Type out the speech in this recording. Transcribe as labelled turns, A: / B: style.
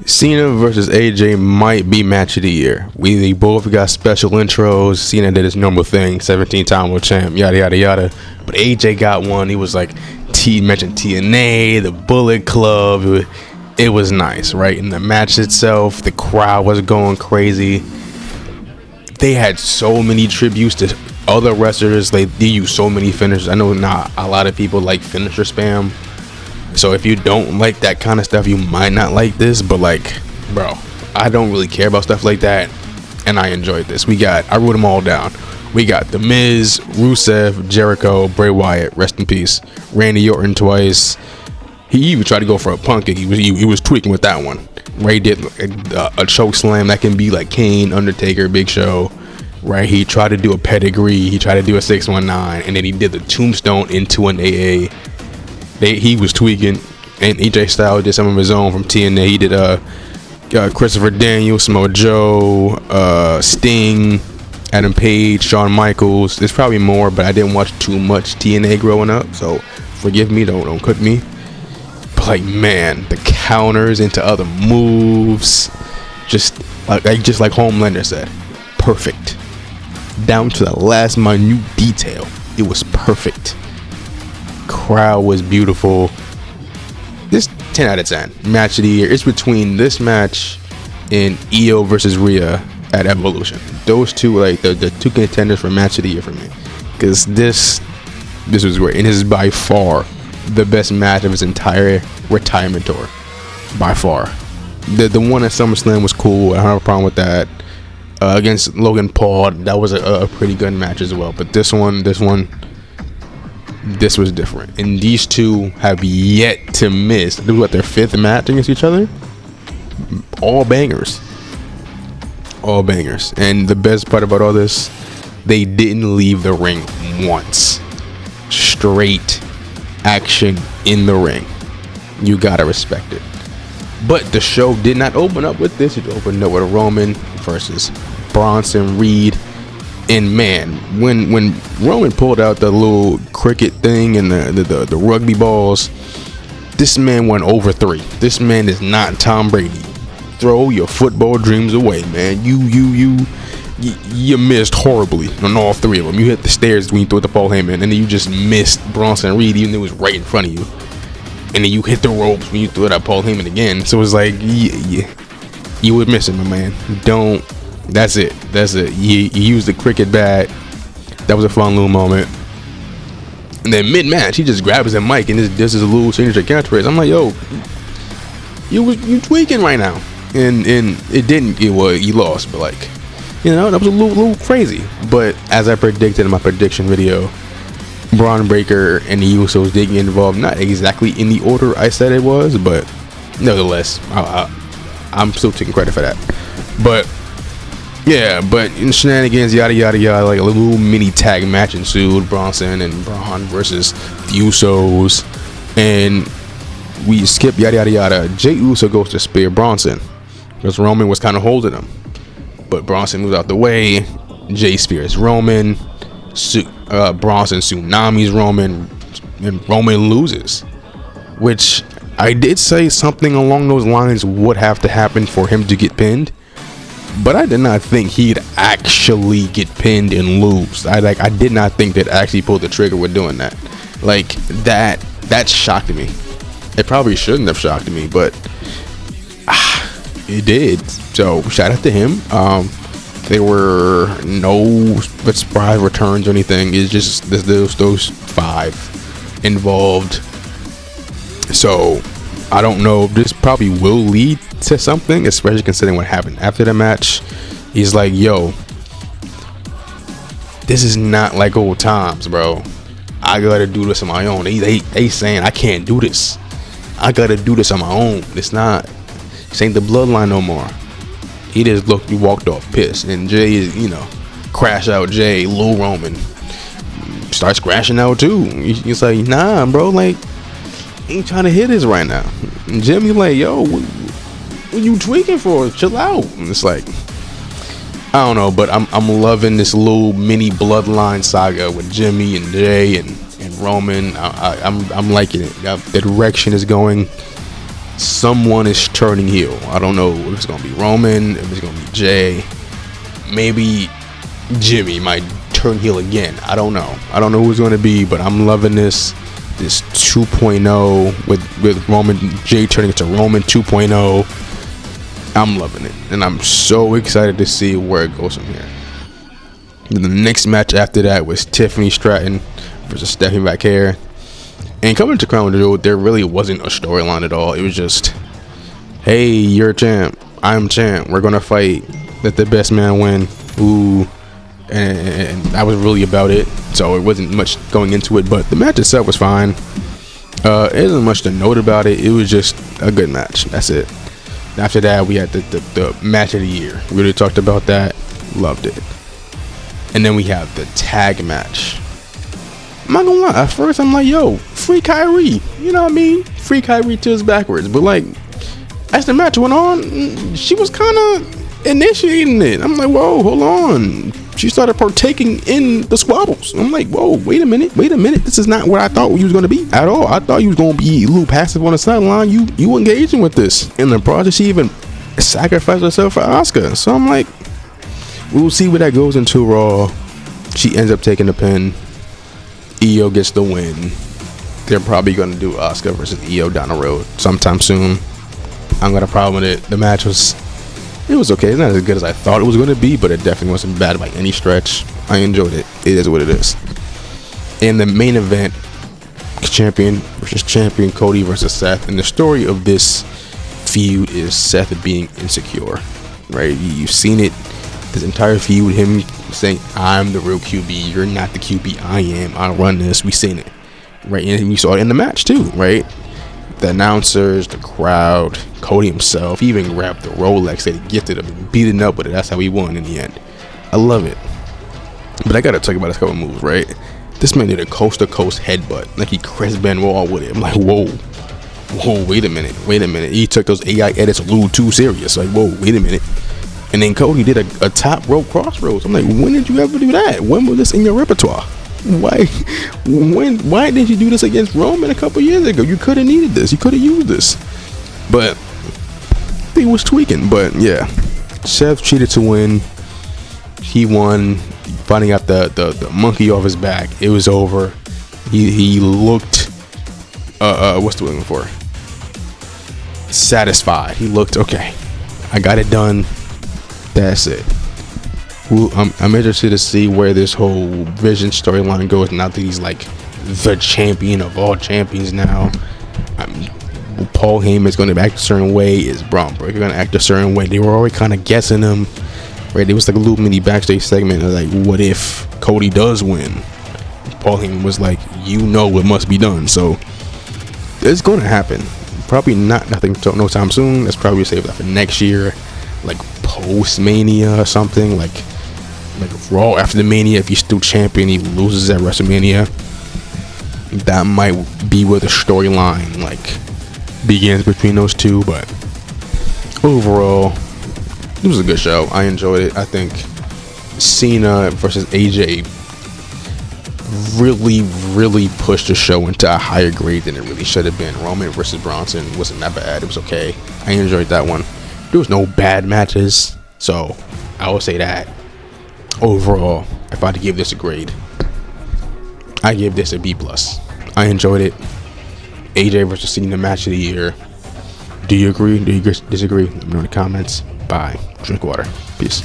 A: Cena versus AJ might be match of the year. We both got special intros. Cena did his normal thing, 17-time world champ, yada yada yada. But AJ got one. He was like, mentioned TNA, the Bullet Club. It was nice, right? In the match itself, the crowd was going crazy. They had so many tributes to other wrestlers. They used so many finishers. I know not a lot of people like finisher spam. So if you don't like that kind of stuff, you might not like this. But like, bro, I don't really care about stuff like that, and I enjoyed this. I wrote them all down. We got The Miz, Rusev, Jericho, Bray Wyatt, rest in peace, Randy Orton twice. He even tried to go for a punk kick. He was tweaking with that one. Ray did a choke slam that can be like Kane, Undertaker, Big Show. Right, he tried to do a pedigree. He tried to do a 619, and then he did the tombstone into an AA. He was tweaking, and AJ Styles did some of his own from TNA. He did Christopher Daniels, Samoa Joe, Sting, Adam Page, Shawn Michaels. There's probably more, but I didn't watch too much TNA growing up, so forgive me. Don't cook me. But like, man, the counters into other moves, just like Homelander said, perfect, down to the last minute detail. It was perfect. Crowd was beautiful. This 10 out of 10 match of the year. It's between this match and Io versus Rhea at Evolution. Those two, like the two contenders for match of the year for me, because this was great, and this is by far the best match of his entire retirement tour, by far. The one at SummerSlam was cool. I don't have a problem with that. Against Logan Paul, that was a pretty good match as well. But this was different, and these two have yet to miss. This was their fifth match against each other. All bangers. And the best part about all this, they didn't leave the ring once. Straight action in the ring. You gotta respect it. But the show did not open up with this. It opened up with Roman versus Bronson Reed. And man, when Roman pulled out the little cricket thing and the rugby balls, this man went over 3. This man is not Tom Brady. Throw your football dreams away, man. You missed horribly on all 3 of them. You hit the stairs when you threw the Paul Heyman, and then you just missed Bronson Reed even though it was right in front of you. And then you hit the ropes when you threw that Paul Heyman again. So it was like, you would miss it, my man. Don't. That's it. You used the cricket bat. That was a fun little moment. And then mid-match, he just grabs the mic and this is a little signature catchphrase. I'm like, yo, you tweaking right now. And it didn't. He lost, but like, that was a little crazy. But as I predicted in my prediction video, Braun Breaker and the Usos did get involved. Not exactly in the order I said it was, but nevertheless, I'm still taking credit for that. But yeah, but in shenanigans, yada yada yada, like a little mini tag match ensued. Bronson and Braun versus the Usos, and we skip yada yada yada. Jey Uso goes to spear Bronson because Roman was kind of holding him, but Bronson moves out the way. Jey spears Roman. Bronson tsunamis Roman, and Roman loses, which I did say something along those lines would have to happen for him to get pinned. But I did not think he'd actually get pinned and lose. I did not think they'd actually pull the trigger with doing that. Like that shocked me. It probably shouldn't have shocked me, but it did. So shout out to him. There were no surprise returns or anything. It's just those 5 involved. So I don't know. This probably will lead to something, especially considering what happened after the match. He's like, yo, this is not like old times, bro. I gotta do this on my own. They saying I can't do this. I gotta do this on my own. This ain't the bloodline no more. He just walked off pissed, and Jey is, crash out Jey. Lil Roman starts crashing out too. He's like, nah, bro, like, ain't trying to hit this right now. And Jimmy's like, yo, what you tweaking for? Chill out. And it's like, I don't know, but I'm loving this little mini bloodline saga with Jimmy and Jey and Roman. I'm liking it. The direction is going. someone is turning heel. I don't know if it's gonna be Roman, if it's gonna be Jay, maybe Jimmy might turn heel again. I don't know who it's gonna be, but I'm loving this 2.0 with Roman, Jay turning into Roman 2.0. I'm loving it, and I'm so excited to see where it goes from here. And the next match after that was Tiffany Stratton versus Stephanie McHare. And coming to Crown Jewel, there really wasn't a storyline at all. It was just, hey, you're champ, I'm champ, we're gonna fight, let the best man win. Ooh. And that was really about it. So it wasn't much going into it, but the match itself was fine. It isn't much to note about it. It was just a good match. That's it. After that, we had the match of the year. We already talked about that. Loved it. And then we have the tag match. I'm not gonna lie, at first I'm like, yo, free Kyrie. You know what I mean? Free Kyrie tilts backwards. But like, as the match went on, she was kind of initiating it. I'm like, whoa, hold on. She started partaking in the squabbles. I'm like, whoa, wait a minute. This is not what I thought you was gonna be at all. I thought you was gonna be a little passive on the sideline. You engaging with this. In the process, she even sacrificed herself for Asuka. So I'm like, we'll see where that goes into Raw. She ends up taking the pin. Io gets the win. They're probably gonna do Asuka versus Io down the road sometime soon. I'm got a problem with it. The match was okay. It's not as good as I thought it was going to be, but it definitely wasn't bad by any stretch. I enjoyed it. It is what it is. And the main event, champion versus champion, Cody versus Seth. And the story of this feud is Seth being insecure, right? You've seen it this entire feud, him saying, I'm the real QB, you're not the QB, I am, I run this. We've seen it, right? And we saw it in the match too, right? The announcers, the crowd, Cody himself, he even grabbed the Rolex that he gifted him and beat it up with it. That's how he won in the end. I love it. But I gotta talk about his couple moves, right? This man did a coast-to-coast headbutt, like he Chris Benoit with it. I'm like, whoa, wait a minute. He took those AI edits a little too serious. Like, whoa, wait a minute. And then Cody did a top rope crossroads. I'm like, when did you ever do that? When was this in your repertoire? Why didn't you do this against Roman a couple years ago? You could have needed this. You could have used this. But he was tweaking. But yeah, Seth cheated to win. He won, finding out the monkey off his back. It was over. He looked what's the word I'm looking for? Satisfied. He looked, okay, I got it done. That's it. I'm interested to see where this whole Vision storyline goes now that he's like the champion of all champions now. Paul Heyman's going to act a certain way. Is Braun Breaker going to act a certain way? They were already kind of guessing him, right? There was like a little mini backstage segment of like, what if Cody does win? Paul Heyman was like, you know what must be done. So it's going to happen. Probably nothing no time soon. That's probably saved that for next year, like post Mania or something, like Raw after the Mania. If he's still champion, he loses at WrestleMania. That might be where the storyline like begins between those two. But overall, it was a good show. I enjoyed it. I think Cena versus AJ really pushed the show into a higher grade than it really should have been. Roman versus Bronson wasn't that bad. It was okay. I enjoyed that one. There was no bad matches, so I would say that overall, if I had to give this a grade, I give this a B+. I enjoyed it. AJ versus Cena match of the year. Do you agree? Do you disagree? Let me know in the comments. Bye. Drink water. Peace.